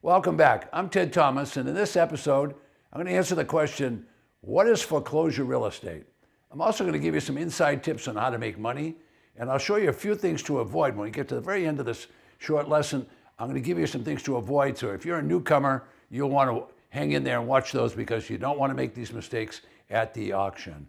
Welcome back. I'm Ted Thomas, and in this episode, I'm going to answer the question, what is foreclosure real estate? I'm also going to give you some inside tips on how to make money, and I'll show you a few things to avoid. When we get to the very end of this short lesson, I'm going to give you some things to avoid, so if you're a newcomer, you'll want to hang in there and watch those because you don't want to make these mistakes at the auction.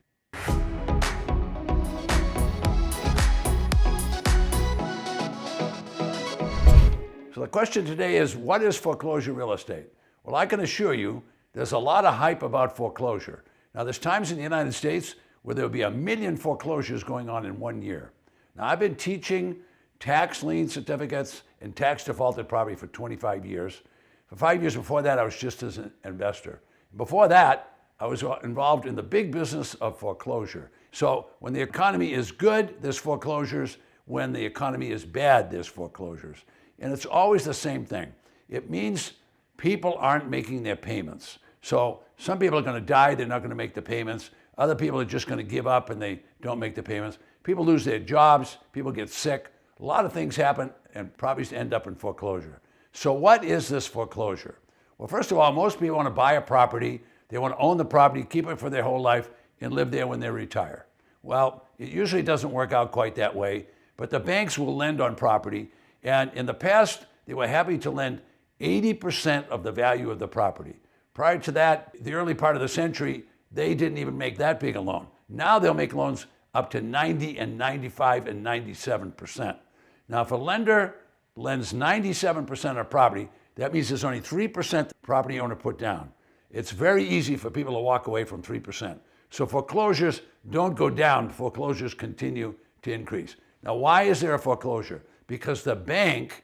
So the question today is, what is foreclosure real estate? Well, I can assure you there's a lot of hype about foreclosure. Now, there's times in the United States where there'll be 1 million foreclosures going on in 1 year. Now, I've been teaching tax lien certificates and tax defaulted property for 25 years. For 5 years before that, I was just as an investor. Before that, I was involved in the big business of foreclosure. So when the economy is good, there's foreclosures. When the economy is bad, there's foreclosures. And it's always the same thing. It means people aren't making their payments. So some people are going to die, they're not going to make the payments. Other people are just going to give up and they don't make the payments. People lose their jobs, people get sick. A lot of things happen and properties end up in foreclosure. So what is this foreclosure? Well, first of all, most people want to buy a property, they want to own the property, keep it for their whole life, and live there when they retire. Well, it usually doesn't work out quite that way, but the banks will lend on property. And in the past, they were happy to lend 80% of the value of the property. Prior to that, the early part of the century, they didn't even make that big a loan. Now they'll make loans up to 90 and 95 and 97%. Now, if a lender lends 97% of property, that means there's only 3% the property owner put down. It's very easy for people to walk away from 3%. So foreclosures don't go down, foreclosures continue to increase. Now, why is there a foreclosure? Because the bank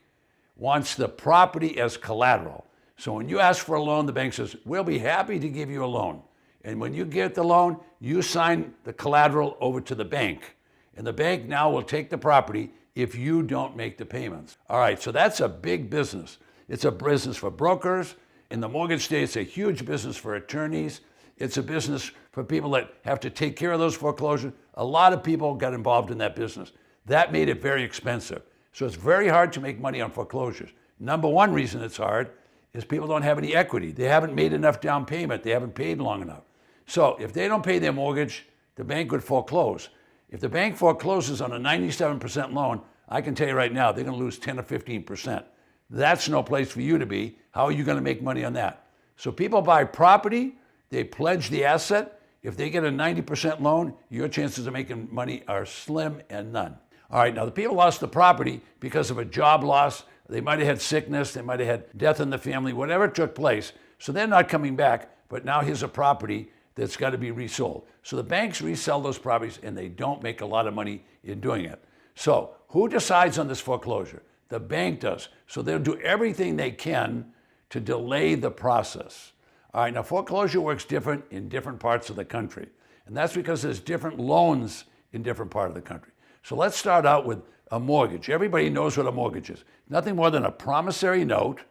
wants the property as collateral. So when you ask for a loan, the bank says, we'll be happy to give you a loan. And when you get the loan, you sign the collateral over to the bank. And the bank now will take the property if you don't make the payments. All right, so that's a big business. It's a business for brokers. In the mortgage state, it's a huge business for attorneys. It's a business for people that have to take care of those foreclosures. A lot of people got involved in that business. That made it very expensive. So it's very hard to make money on foreclosures. Number one reason it's hard is people don't have any equity. They haven't made enough down payment. They haven't paid long enough. So if they don't pay their mortgage, the bank would foreclose. If the bank forecloses on a 97% loan, I can tell you right now, they're going to lose 10 or 15%. That's no place for you to be. How are you going to make money on that? So people buy property, they pledge the asset. If they get a 90% loan, your chances of making money are slim and none. All right, now the people lost the property because of a job loss. They might have had sickness, they might have had death in the family, whatever took place. So they're not coming back, but now here's a property that's got to be resold. So the banks resell those properties and they don't make a lot of money in doing it. So who decides on this foreclosure? The bank does. So they'll do everything they can to delay the process. All right, now foreclosure works different in different parts of the country. And that's because there's different loans in different parts of the country. So let's start out with a mortgage. Everybody knows what a mortgage is. Nothing more than a promissory note.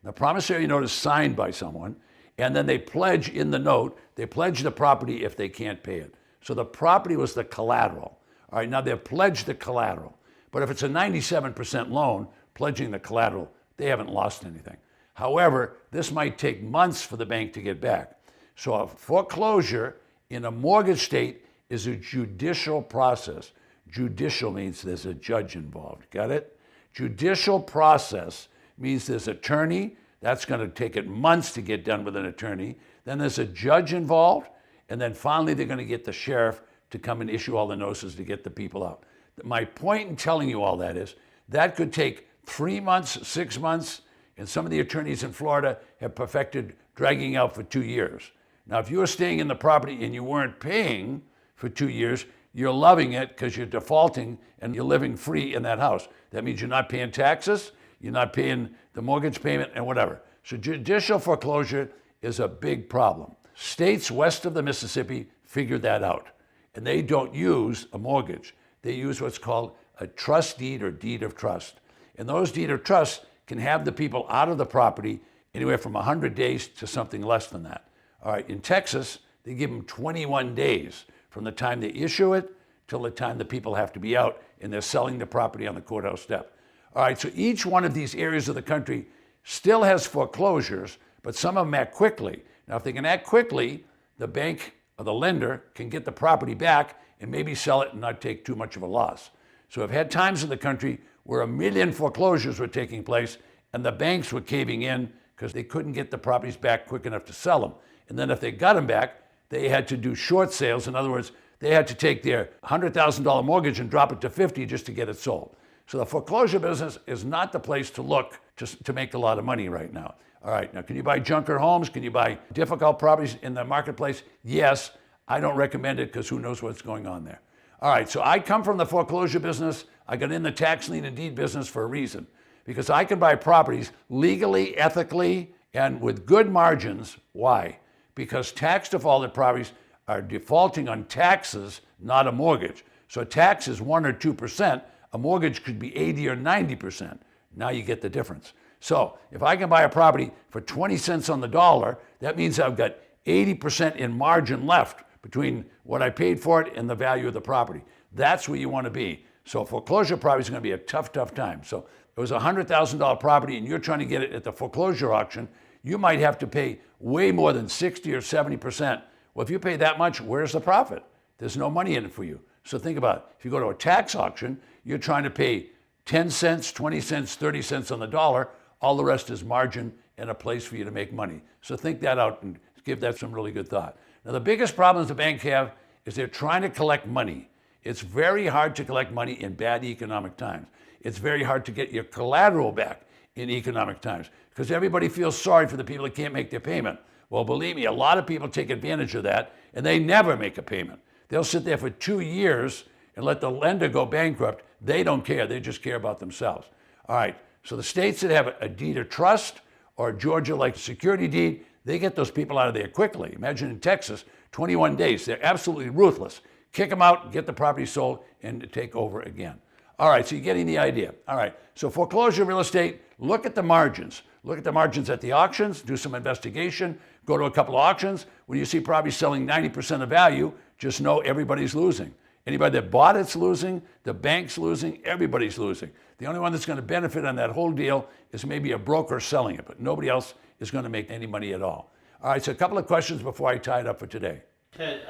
The promissory note is signed by someone, and then they pledge in the note, they pledge the property if they can't pay it. So the property was the collateral. All right, now they've pledged the collateral. But if it's a 97% loan, pledging the collateral, they haven't lost anything. However, this might take months for the bank to get back. So a foreclosure in a mortgage state is a judicial process. Judicial means there's a judge involved. Got it? Judicial process means there's an attorney. That's going to take it months to get done with an attorney. Then there's a judge involved. And then finally, they're going to get the sheriff to come and issue all the notices to get the people out. My point in telling you all that is that could take 3 months, 6 months. And some of the attorneys in Florida have perfected dragging out for 2 years. Now, if you were staying in the property and you weren't paying for 2 years, you're loving it because you're defaulting and you're living free in that house. That means you're not paying taxes, you're not paying the mortgage payment and whatever. So judicial foreclosure is a big problem. States west of the Mississippi figured that out. And they don't use a mortgage. They use what's called a trust deed or deed of trust. And those deed of trust can have the people out of the property anywhere from 100 days to something less than that. All right, in Texas, they give them 21 days from the time they issue it till the time the people have to be out and they're selling the property on the courthouse step. All right, so each one of these areas of the country still has foreclosures, but some of them act quickly. Now, if they can act quickly, the bank or the lender can get the property back and maybe sell it and not take too much of a loss. So I've had times in the country where 1 million foreclosures were taking place and the banks were caving in because they couldn't get the properties back quick enough to sell them. And then if they got them back, they had to do short sales. In other words, they had to take their $100,000 mortgage and drop it to 50 just to get it sold. So the foreclosure business is not the place to look just to make a lot of money right now. All right, now can you buy junker homes? Can you buy difficult properties in the marketplace? Yes. I don't recommend it because who knows what's going on there. All right, so I come from the foreclosure business. I got in the tax lien and deed business for a reason, because I can buy properties legally, ethically, and with good margins. Why? Because tax defaulted properties are defaulting on taxes, not a mortgage. So a tax is 1 or 2%. A mortgage could be 80 or 90%. Now you get the difference. So if I can buy a property for 20 cents on the dollar, that means I've got 80% in margin left between what I paid for it and the value of the property. That's where you want to be. So foreclosure property is going to be a tough, tough time. So if it was a $100,000 property and you're trying to get it at the foreclosure auction, you might have to pay way more than 60 or 70%. Well, if you pay that much, where's the profit? There's no money in it for you. So think about it. If you go to a tax auction, you're trying to pay 10 cents, 20 cents, 30 cents on the dollar. All the rest is margin and a place for you to make money. So think that out and give that some really good thought. Now, the biggest problems the banks have is they're trying to collect money. It's very hard to collect money in bad economic times. It's very hard to get your collateral back in economic times because everybody feels sorry for the people that can't make their payment. Well, believe me, a lot of people take advantage of that and they never make a payment. They'll sit there for 2 years and let the lender go bankrupt. They don't care. They just care about themselves. All right. So the states that have a deed of trust or Georgia like a security deed, they get those people out of there quickly. Imagine in Texas, 21 days. They're absolutely ruthless. Kick them out, get the property sold, and take over again. All right, so you're getting the idea. All right, so foreclosure real estate, look at the margins. Look at the margins at the auctions, do some investigation, go to a couple of auctions. When you see property selling 90% of value, just know everybody's losing. Anybody that bought it's losing, the bank's losing, everybody's losing. The only one that's going to benefit on that whole deal is maybe a broker selling it, but nobody else is going to make any money at all. All right, so a couple of questions before I tie it up for today. Ted,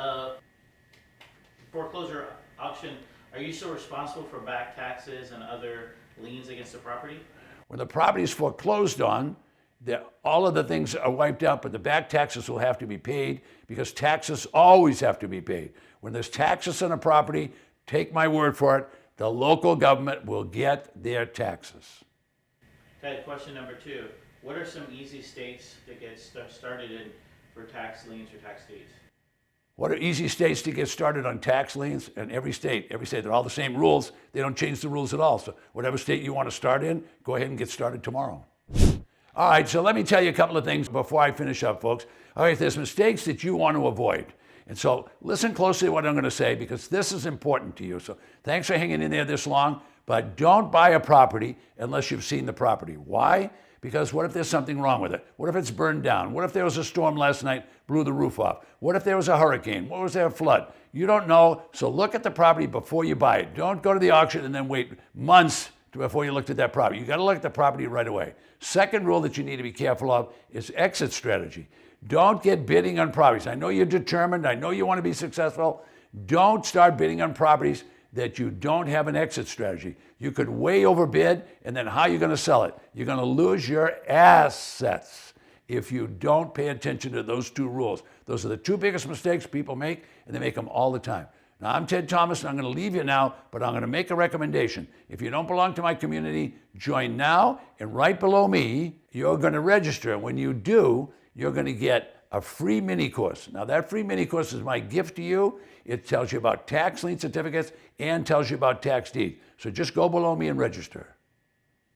foreclosure auction, are you still responsible for back taxes and other liens against the property? When the property is foreclosed on, all of the things are wiped out, but the back taxes will have to be paid because taxes always have to be paid. When there's taxes on a property, take my word for it, the local government will get their taxes. Ted, question number 2. What are some easy states to get started in for tax liens or tax deeds? What are easy states to get started on tax liens? And every state, they're all the same rules. They don't change the rules at all. So whatever state you want to start in, go ahead and get started tomorrow. All right, so let me tell you a couple of things before I finish up, folks. All right, there's mistakes that you want to avoid. And so listen closely to what I'm going to say because this is important to you. So thanks for hanging in there this long, but don't buy a property unless you've seen the property. Why? Because what if there's something wrong with it? What if it's burned down? What if there was a storm last night, blew the roof off? What if there was a hurricane? What was there a flood? You don't know, so look at the property before you buy it. Don't go to the auction and then wait months before you looked at that property. You got to look at the property right away. Second rule that you need to be careful of is exit strategy. Don't get bidding on properties. I know you're determined. I know you want to be successful. Don't start bidding on properties that you don't have an exit strategy. You could way overbid, and then how are you going to sell it? You're going to lose your assets if you don't pay attention to those 2 rules. Those are the 2 biggest mistakes people make, and they make them all the time. Now, I'm Ted Thomas, and I'm going to leave you now, but I'm going to make a recommendation. If you don't belong to my community, join now, and right below me, you're going to register. And when you do, you're going to get a free mini course. Now, that free mini course is my gift to you. It tells you about tax lien certificates and tells you about tax deed. So just go below me and register.